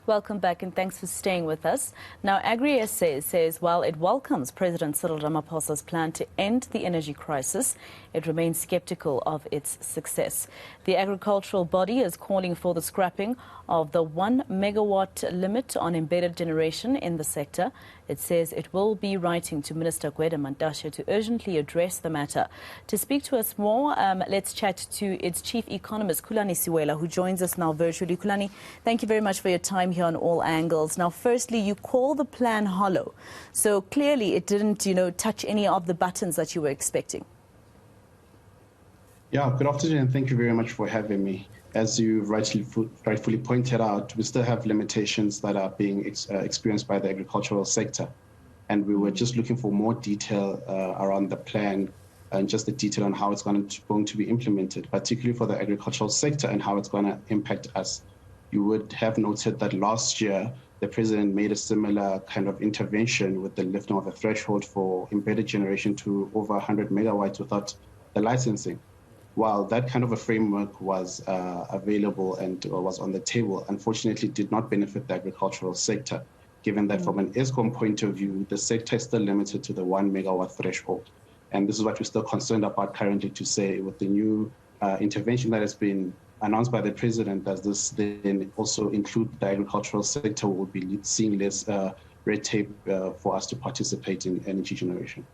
Welcome back and thanks for staying with us. Now, Agri SA says while it welcomes President Cyril Ramaphosa's plan to end the energy crisis, it remains skeptical of its success. The agricultural body is calling for the scrapping of the 1 megawatt limit on embedded generation in the sector. It says it will be writing to Minister Gwede Mantashe to urgently address the matter. To speak to us more, let's chat to its chief economist, Kulani Siwela, who joins us now virtually. Kulani, thank you very much for your time here on All Angles. Now, firstly, you call the plan hollow. So clearly it didn't, touch any of the buttons that you were expecting. Yeah, good afternoon, and thank you very much for having me. As you rightfully pointed out, we still have limitations that are being experienced by the agricultural sector. And we were just looking for more detail around the plan and just the detail on how it's going to be implemented, particularly for the agricultural sector and how it's going to impact us. You would have noted that last year, the president made a similar kind of intervention with the lifting of the threshold for embedded generation to over 100 megawatts without the licensing. While that kind of a framework was available and was on the table, unfortunately did not benefit the agricultural sector, given that from an ESCOM point of view, the sector is still limited to the 1 megawatt threshold. And this is what we're still concerned about currently, to say with the new intervention that has been announced by the president, does this then also include the agricultural sector? Will be seeing less red tape for us to participate in energy generation.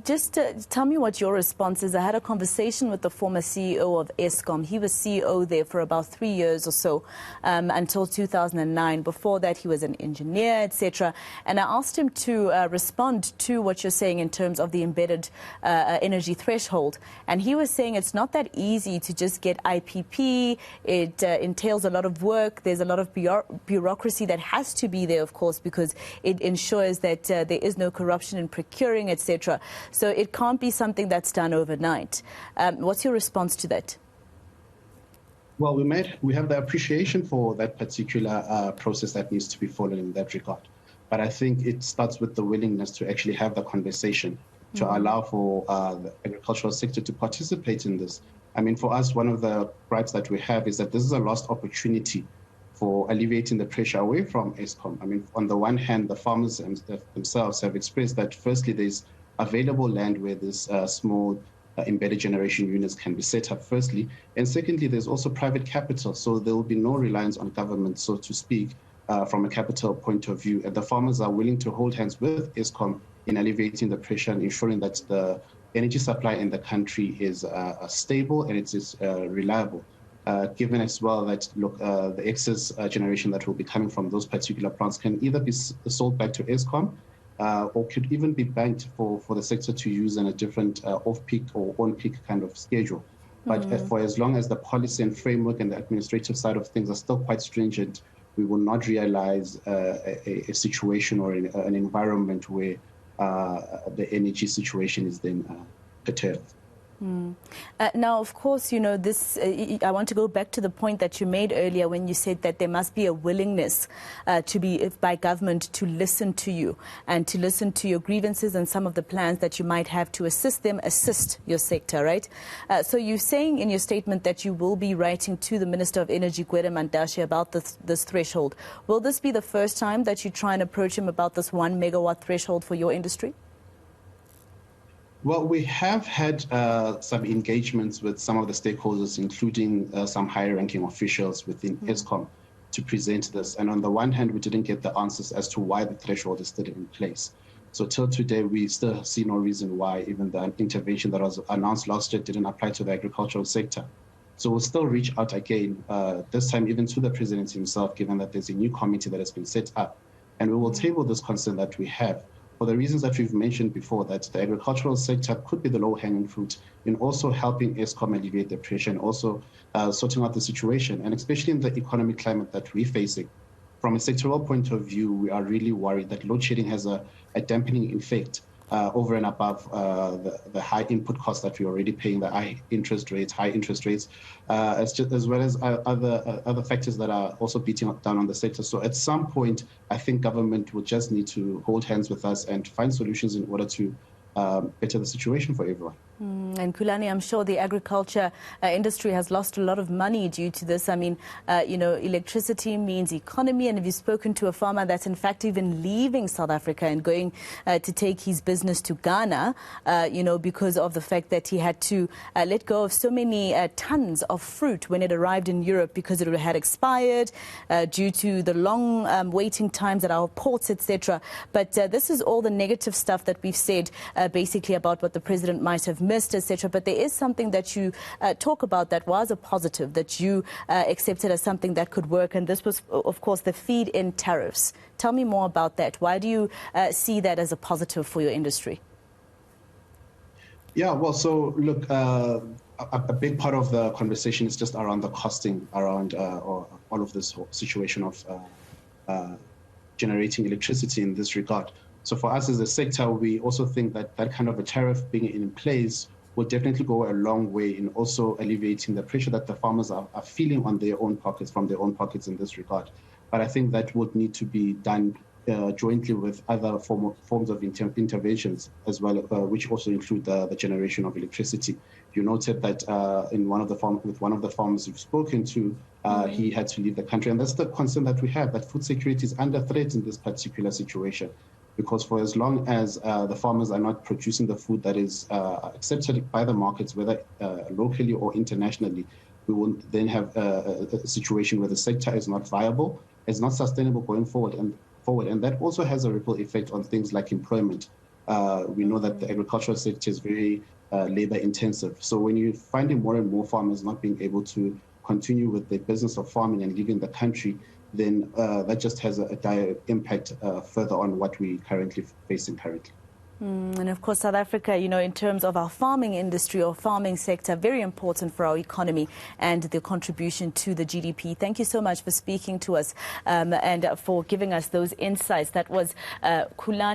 Just tell me what your response is. I had a conversation with the former CEO of ESCOM. He was CEO there for about 3 years or so, until 2009. Before that, he was an engineer, etc. And I asked him to respond to what you're saying in terms of the embedded energy threshold. And he was saying it's not that easy to just get IPP. It entails a lot of work. There's a lot of bureaucracy that has to be there, of course, because it ensures that there is no corruption in procuring, etc. So it can't be something that's done overnight. What's your response to that? Well, we have the appreciation for that particular process that needs to be followed in that regard. But I think it starts with the willingness to actually have the conversation, to allow for the agricultural sector to participate in this. I mean, for us, one of the gripes that we have is that this is a lost opportunity for alleviating the pressure away from ESCOM. I mean, on the one hand, the farmers themselves have expressed that firstly, there's available land where this small embedded generation units can be set up firstly. And secondly, there's also private capital. So there will be no reliance on government, so to speak, from a capital point of view. And the farmers are willing to hold hands with ESCOM in alleviating the pressure and ensuring that the energy supply in the country is stable and it is reliable. Given as well that, look, the excess generation that will be coming from those particular plants can either be sold back to ESCOM or could even be banked for the sector to use in a different off-peak or on-peak kind of schedule. But for as long as the policy and framework and the administrative side of things are still quite stringent, we will not realize a situation or an environment where the energy situation is then curtailed. Now, of course, this. I want to go back to the point that you made earlier when you said that there must be a willingness by government to listen to you and to listen to your grievances and some of the plans that you might have to assist your sector, right? So you're saying in your statement that you will be writing to the Minister of Energy, Gwede Mantashe, about this threshold. Will this be the first time that you try and approach him about this 1 megawatt threshold for your industry? Well, we have had some engagements with some of the stakeholders, including some higher-ranking officials within ESCOM, to present this. And on the one hand, we didn't get the answers as to why the threshold is still in place. So till today, we still see no reason why even the intervention that was announced last year didn't apply to the agricultural sector. So we'll still reach out again, this time even to the president himself, given that there's a new committee that has been set up. And we will table this concern that we have, for the reasons that we've mentioned before, that the agricultural sector could be the low-hanging fruit in also helping ESCOM alleviate the pressure and also sorting out the situation. And especially in the economic climate that we're facing, from a sectoral point of view, we are really worried that load shedding has a dampening effect over and above the high input costs that we're already paying, the high interest rates, as well as other factors that are also beating down on the sector. So at some point, I think government will just need to hold hands with us and find solutions in order to better the situation for everyone. And Kulani, I'm sure the agriculture industry has lost a lot of money due to this. I mean, electricity means economy. And have you spoken to a farmer that's in fact even leaving South Africa and going to take his business to Ghana, because of the fact that he had to let go of so many tons of fruit when it arrived in Europe because it had expired due to the long waiting times at our ports, etc. But this is all the negative stuff that we've said basically about what the president might have missed, etc. But there is something that you talk about that was a positive, that you accepted as something that could work, and this was, of course, the feed-in tariffs. Tell me more about that. Why do you see that as a positive for your industry? Yeah, well, so look, a big part of the conversation is just around the costing, around all of this whole situation of generating electricity in this regard. So for us as a sector, we also think that that kind of a tariff being in place will definitely go a long way in also alleviating the pressure that the farmers are feeling on their own pockets, from their own pockets in this regard. But I think that would need to be done jointly with other forms of interventions as well, which also include the generation of electricity. You noted that with one of the farmers you've spoken to, he had to leave the country. And that's the concern that we have, that food security is under threat in this particular situation. Because for as long as the farmers are not producing the food that is accepted by the markets, whether locally or internationally, we will then have a situation where the sector is not viable, is not sustainable going forward. And that also has a ripple effect on things like employment. We know that the agricultural sector is very labor intensive. So when you're finding more and more farmers not being able to continue with the business of farming and leaving the country, then that just has a dire impact further on what we're currently facing currently. And of course, South Africa, in terms of our farming industry or farming sector, very important for our economy and the contribution to the GDP. Thank you so much for speaking to us and for giving us those insights. That was Kulani.